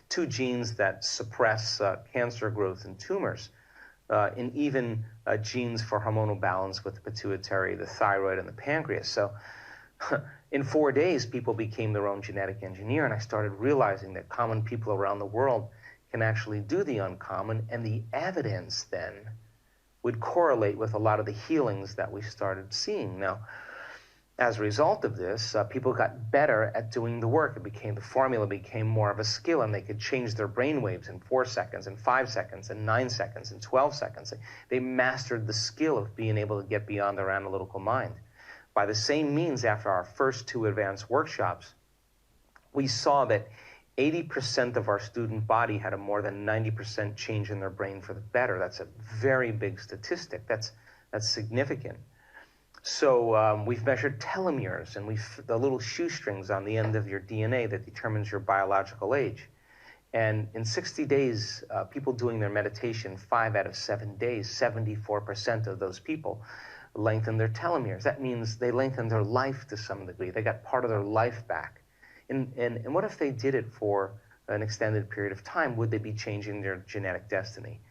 2 genes that suppress cancer growth and tumors, and even genes for hormonal balance with the pituitary, the thyroid, and the pancreas. So in 4 days, people became their own genetic engineer, and I started realizing that common people around the world can actually do the uncommon, and the evidence then would correlate with a lot of the healings that we started seeing. Now, as a result of this, people got better at doing the work. The formula became more of a skill, and they could change their brain waves in 4 seconds, and 5 seconds, and 9 seconds, and 12 seconds. They mastered the skill of being able to get beyond their analytical mind. By the same means, after our first 2 advanced workshops, we saw that 80% of our student body had a more than 90% change in their brain for the better. That's a very big statistic. That's significant. So we've measured telomeres, and the little shoestrings on the end of your DNA that determines your biological age. And in 60 days, people doing their meditation 5 out of 7 days, 74% of those people lengthened their telomeres. That means they lengthened their life to some degree. They got part of their life back. And what if they did it for an extended period of time? Would they be changing their genetic destiny?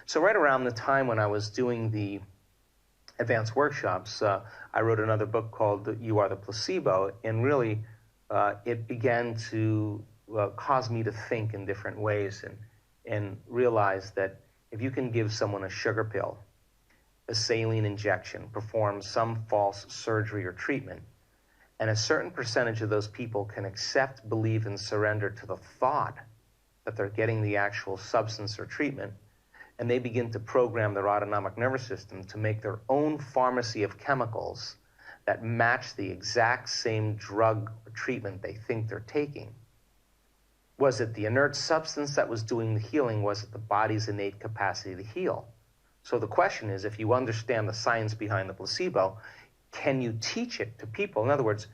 So right around the time when I was doing the advanced workshops, I wrote another book called You Are the Placebo, and really it began to cause me to think in different ways and realize that if you can give someone a sugar pill, a saline injection, perform some false surgery or treatment, and a certain percentage of those people can accept, believe, and surrender to the thought that they're getting the actual substance or treatment, and they begin to program their autonomic nervous system to make their own pharmacy of chemicals that match the exact same drug or treatment they think they're taking. Was it the inert substance that was doing the healing? Was it the body's innate capacity to heal? So the question is, if you understand the science behind the placebo, can you teach it to people? In other words,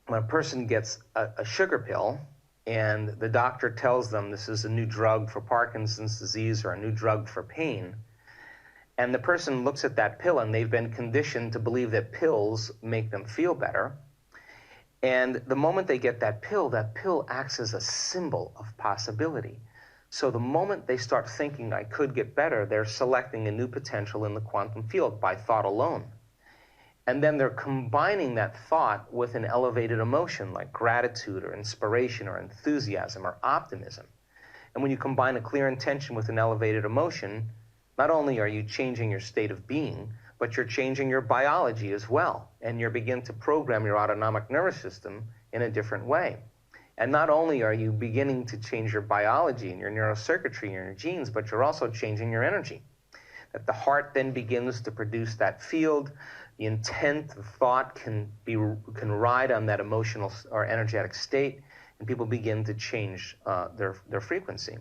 when a person gets a sugar pill and the doctor tells them this is a new drug for Parkinson's disease or a new drug for pain, and the person looks at that pill and they've been conditioned to believe that pills make them feel better, and the moment they get that pill acts as a symbol of possibility. So the moment they start thinking, I could get better, they're selecting a new potential in the quantum field by thought alone. And then they're combining that thought with an elevated emotion like gratitude or inspiration or enthusiasm or optimism. And when you combine a clear intention with an elevated emotion, not only are you changing your state of being, but you're changing your biology as well. And you're beginning to program your autonomic nervous system in a different way. And not only are you beginning to change your biology and your neurocircuitry and your genes, but you're also changing your energy. That the heart then begins to produce that field. The intent, the thought can ride on that emotional or energetic state, and people begin to change their frequency.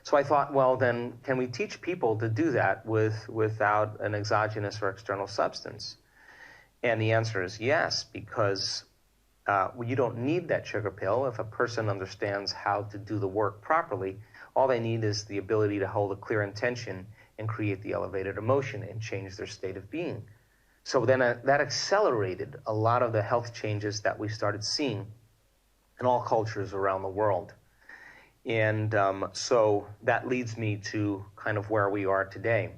So I thought, well, then can we teach people to do that without an exogenous or external substance? And the answer is yes, because you don't need that sugar pill. If a person understands how to do the work properly, all they need is the ability to hold a clear intention and create the elevated emotion and change their state of being. So then that accelerated a lot of the health changes that we started seeing in all cultures around the world. And so that leads me to kind of where we are today.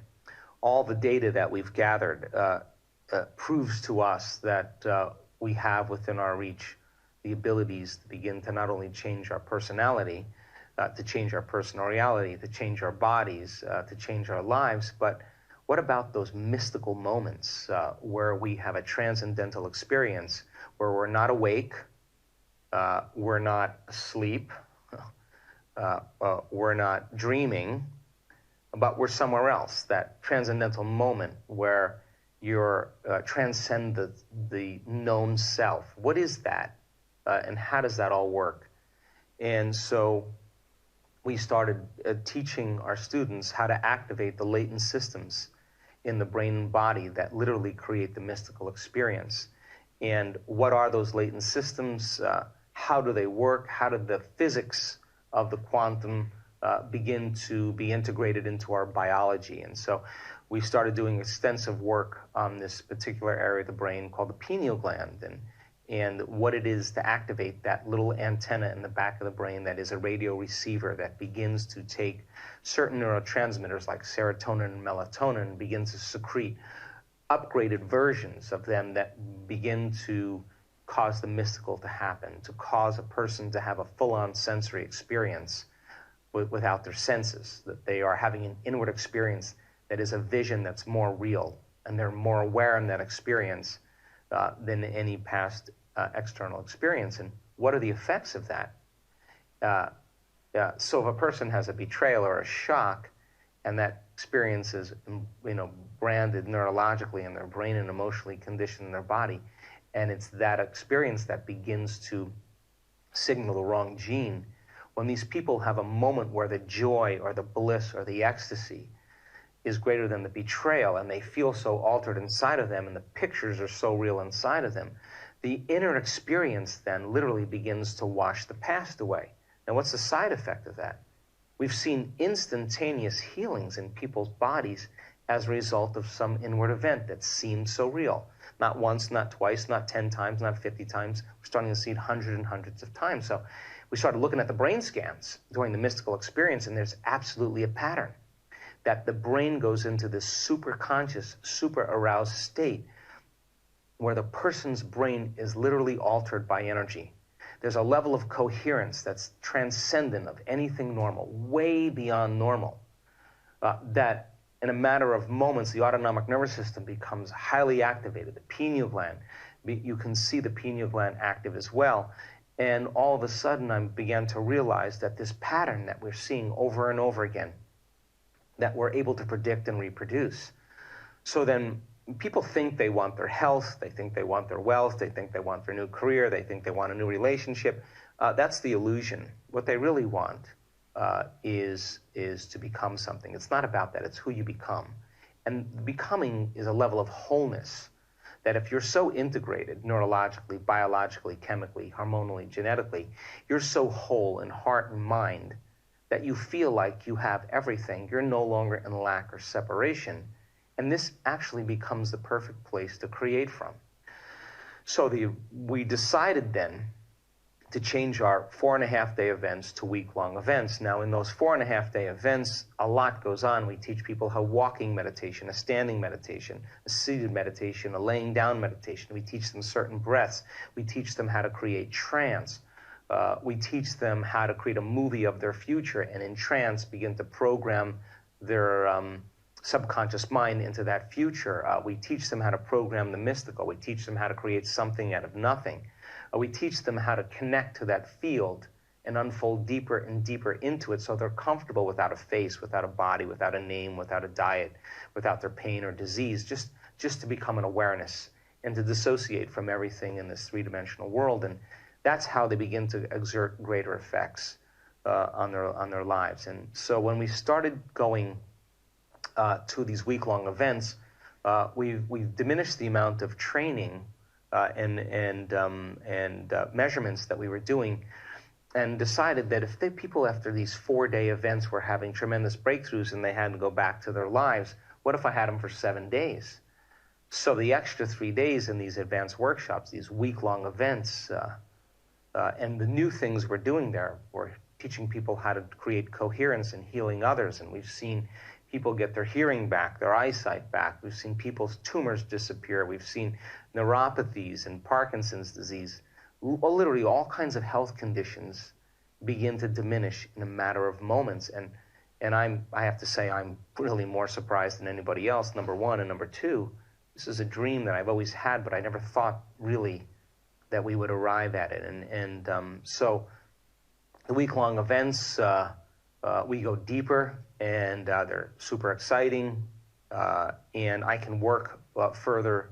All the data that we've gathered proves to us that we have within our reach the abilities to begin to not only change our personality, to change our personal reality, to change our bodies, to change our lives, but what about those mystical moments where we have a transcendental experience, where we're not awake, we're not asleep, we're not dreaming, but we're somewhere else, that transcendental moment where you transcend the known self. What is that? And how does that all work? And so we started teaching our students how to activate the latent systems in the brain and body that literally create the mystical experience. And what are those latent systems? How do they work? How do the physics of the quantum begin to be integrated into our biology? And so we started doing extensive work on this particular area of the brain called the pineal gland, and what it is to activate that little antenna in the back of the brain that is a radio receiver that begins to take certain neurotransmitters like serotonin and melatonin and begins to secrete upgraded versions of them that begin to cause the mystical to happen, to cause a person to have a full-on sensory experience without their senses, that they are having an inward experience that is a vision that's more real, and they're more aware in that experience than any past external experience. And what are the effects of that? So if a person has a betrayal or a shock, and that experience is, branded neurologically in their brain and emotionally conditioned in their body, and it's that experience that begins to signal the wrong gene, when these people have a moment where the joy or the bliss or the ecstasy is greater than the betrayal, and they feel so altered inside of them, and the pictures are so real inside of them, the inner experience then literally begins to wash the past away. Now, what's the side effect of that? We've seen instantaneous healings in people's bodies as a result of some inward event that seemed so real. Not once, not twice, not 10 times, not 50 times. We're starting to see it hundreds and hundreds of times. So we started looking at the brain scans during the mystical experience, and there's absolutely a pattern that the brain goes into this super conscious, super aroused state where the person's brain is literally altered by energy. There's a level of coherence that's transcendent of anything normal, way beyond normal, that in a matter of moments, the autonomic nervous system becomes highly activated. The pineal gland, you can see the pineal gland active as well. And all of a sudden, I began to realize that this pattern that we're seeing over and over again, that we're able to predict and reproduce. So then people think they want their health, they think they want their wealth, they think they want their new career, they think they want a new relationship. That's the illusion. What they really want is to become something. It's not about that, it's who you become. And becoming is a level of wholeness that if you're so integrated neurologically, biologically, chemically, hormonally, genetically, you're so whole in heart and mind that you feel like you have everything. You're no longer in lack or separation. And this actually becomes the perfect place to create from. So we decided then to change our 4.5-day events to week-long events. Now, in those 4.5-day events, a lot goes on. We teach people how walking meditation, a standing meditation, a seated meditation, a laying down meditation. We teach them certain breaths. We teach them how to create trance. We teach them how to create a movie of their future and in trance begin to program their subconscious mind into that future. We teach them how to program the mystical. We teach them how to create something out of nothing. We teach them how to connect to that field and unfold deeper and deeper into it so they're comfortable without a face, without a body, without a name, without a diet, without their pain or disease, just to become an awareness and to dissociate from everything in this three-dimensional world. And that's how they begin to exert greater effects on their lives. And so when we started going to these week-long events, we've diminished the amount of training and measurements that we were doing, and decided that if people after these 4-day events were having tremendous breakthroughs and they had to go back to their lives, what if I had them for 7 days? So the extra 3 days in these advanced workshops, these week-long events, and the new things we're doing there, we're teaching people how to create coherence and healing others, and we've seen people get their hearing back, their eyesight back. We've seen people's tumors disappear. We've seen neuropathies and Parkinson's disease. Literally all kinds of health conditions begin to diminish in a matter of moments. And I have to say, I'm really more surprised than anybody else, number one. And number two, this is a dream that I've always had, but I never thought really that we would arrive at it. So the week-long events, we go deeper, and they're super exciting, and I can work further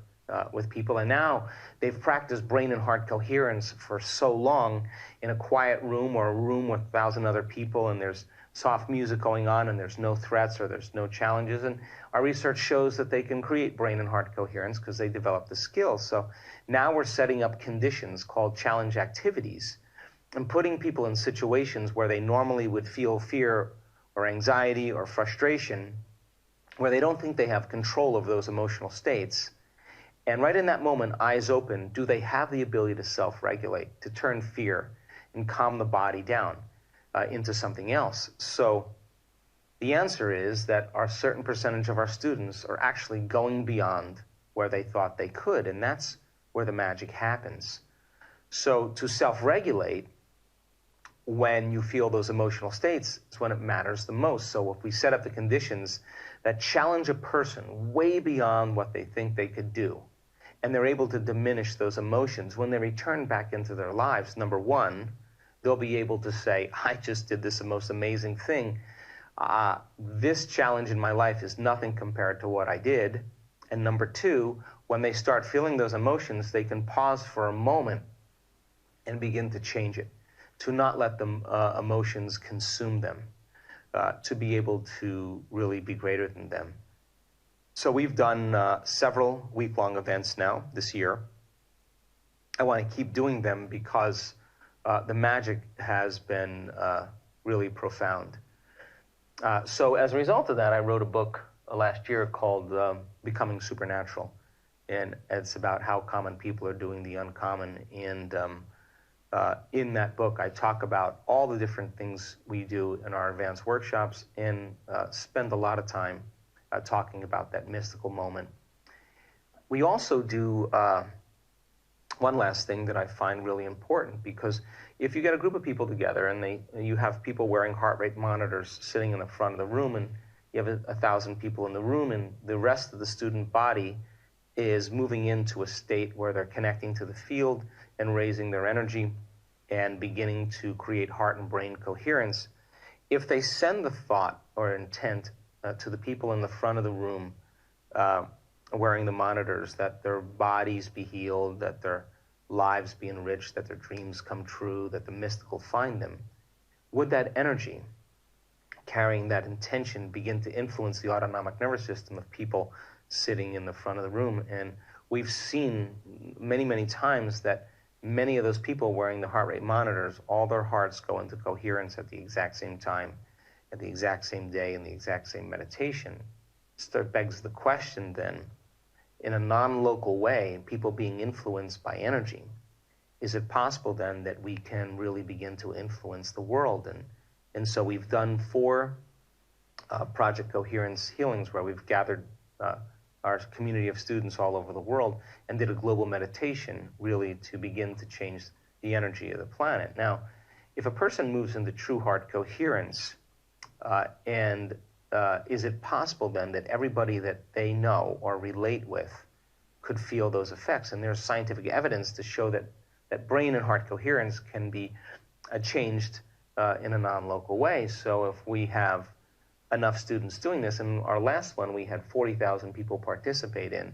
with people. And now they've practiced brain and heart coherence for so long in a quiet room or a room with 1,000 other people, and there's soft music going on, and there's no threats or there's no challenges. And our research shows that they can create brain and heart coherence because they develop the skills. So now we're setting up conditions called challenge activities and putting people in situations where they normally would feel fear or anxiety or frustration, where they don't think they have control of those emotional states. And right in that moment, eyes open, do they have the ability to self-regulate, to turn fear and calm the body down into something else? So the answer is that a certain percentage of our students are actually going beyond where they thought they could, and that's where the magic happens. So to self-regulate, when you feel those emotional states, is when it matters the most. So if we set up the conditions that challenge a person way beyond what they think they could do, and they're able to diminish those emotions, when they return back into their lives, number one, they'll be able to say, I just did this most amazing thing. This challenge in my life is nothing compared to what I did. And number two, when they start feeling those emotions, they can pause for a moment and begin to change it, to not let the emotions consume them, to be able to really be greater than them. So we've done several week-long events now this year. I want to keep doing them because the magic has been really profound. So as a result of that, I wrote a book last year called Becoming Supernatural. And it's about how common people are doing the uncommon. And in that book, I talk about all the different things we do in our advanced workshops and spend a lot of time talking about that mystical moment. We also do one last thing that I find really important, because if you get a group of people together and you have people wearing heart rate monitors sitting in the front of the room, and you have 1,000 people in the room, and the rest of the student body is moving into a state where they're connecting to the field and raising their energy and beginning to create heart and brain coherence. If they send the thought or intent to the people in the front of the room wearing the monitors, that their bodies be healed, that their lives be enriched, that their dreams come true, that the mystical find them, would that energy, carrying that intention, begin to influence the autonomic nervous system of people sitting in the front of the room? And we've seen many, many times that many of those people wearing the heart rate monitors, all their hearts go into coherence at the exact same time, at the exact same day, in the exact same meditation. So it begs the question then, in a non-local way, people being influenced by energy, is it possible then that we can really begin to influence the world? And so we've done 4 Project Coherence healings, where we've gathered our community of students all over the world and did a global meditation, really to begin to change the energy of the planet. Now, if a person moves into true heart coherence, is it possible then that everybody that they know or relate with could feel those effects? And there's scientific evidence to show that brain and heart coherence can be changed in a non-local way. So if we have enough students doing this, and our last one we had 40,000 people participate in,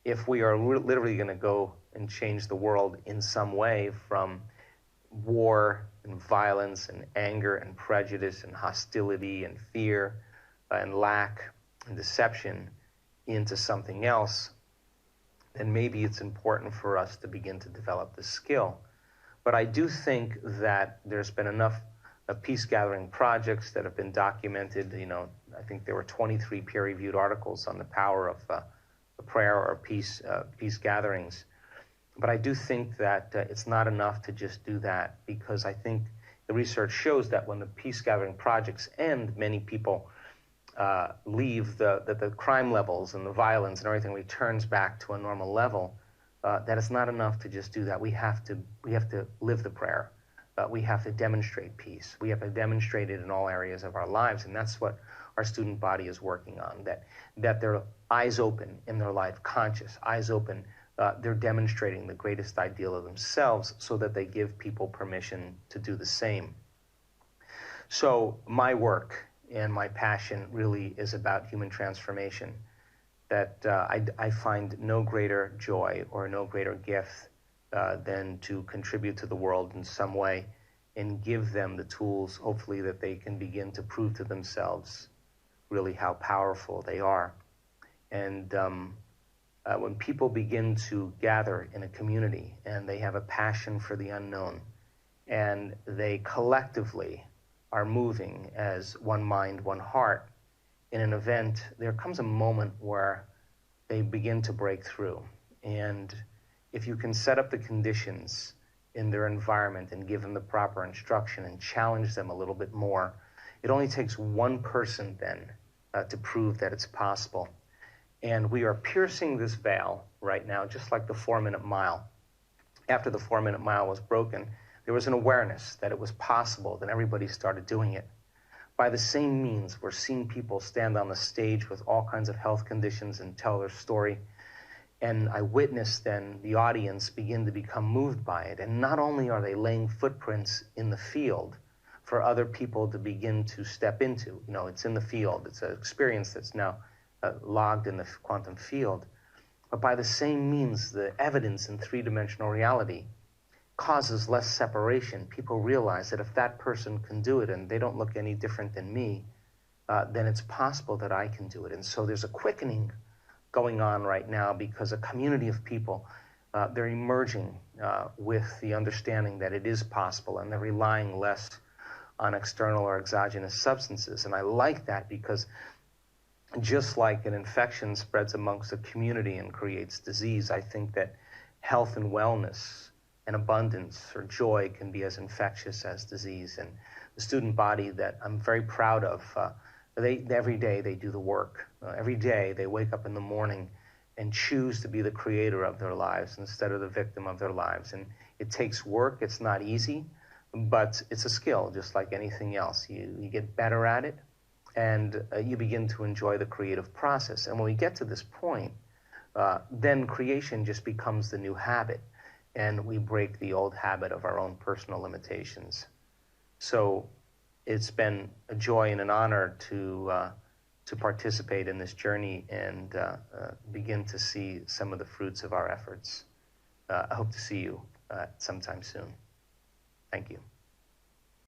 if we are literally going to go and change the world in some way, from war and violence and anger and prejudice and hostility and fear and lack and deception, into something else, then maybe it's important for us to begin to develop this skill. But I do think that there's been enough peace-gathering projects that have been documented. You know, I think there were 23 peer-reviewed articles on the power of prayer or peace gatherings. But I do think that it's not enough to just do that, because I think the research shows that when the peace-gathering projects end, many people leave, that the crime levels and the violence and everything returns back to a normal level. That it's not enough to just do that. We have to live the prayer. We have to demonstrate peace. We have to demonstrate it in all areas of our lives, and that's what our student body is working on, that they're eyes open in their life, conscious, eyes open. They're demonstrating the greatest ideal of themselves, so that they give people permission to do the same. So my work and my passion really is about human transformation, that I find no greater joy or no greater gift than to contribute to the world in some way and give them the tools, hopefully, that they can begin to prove to themselves really how powerful they are. And when people begin to gather in a community and they have a passion for the unknown, and they collectively are moving as one mind, one heart, in an event, there comes a moment where they begin to break through. And if you can set up the conditions in their environment and give them the proper instruction and challenge them a little bit more, it only takes one person then to prove that it's possible. And we are piercing this veil right now, just like the 4-minute mile. After the 4-minute mile was broken, there was an awareness that it was possible, then everybody started doing it. By the same means, we're seeing people stand on the stage with all kinds of health conditions and tell their story. And I witnessed then the audience begin to become moved by it. And not only are they laying footprints in the field for other people to begin to step into, you know, it's in the field, it's an experience that's now logged in the quantum field. But by the same means, the evidence in three-dimensional reality causes less separation. People realize that if that person can do it and they don't look any different than me, then it's possible that I can do it. And so there's a quickening going on right now because a community of people, they're emerging with the understanding that it is possible, and they're relying less on external or exogenous substances. And I like that because just like an infection spreads amongst a community and creates disease, I think that health and wellness and abundance or joy can be as infectious as disease. And the student body that I'm very proud of, every day they do the work. Every day they wake up in the morning and choose to be the creator of their lives instead of the victim of their lives. And it takes work. It's not easy, but it's a skill just like anything else. You get better at it, and you begin to enjoy the creative process. And when we get to this point, then creation just becomes the new habit, and we break the old habit of our own personal limitations. So it's been a joy and an honor to participate in this journey and begin to see some of the fruits of our efforts. I hope to see you sometime soon. Thank you.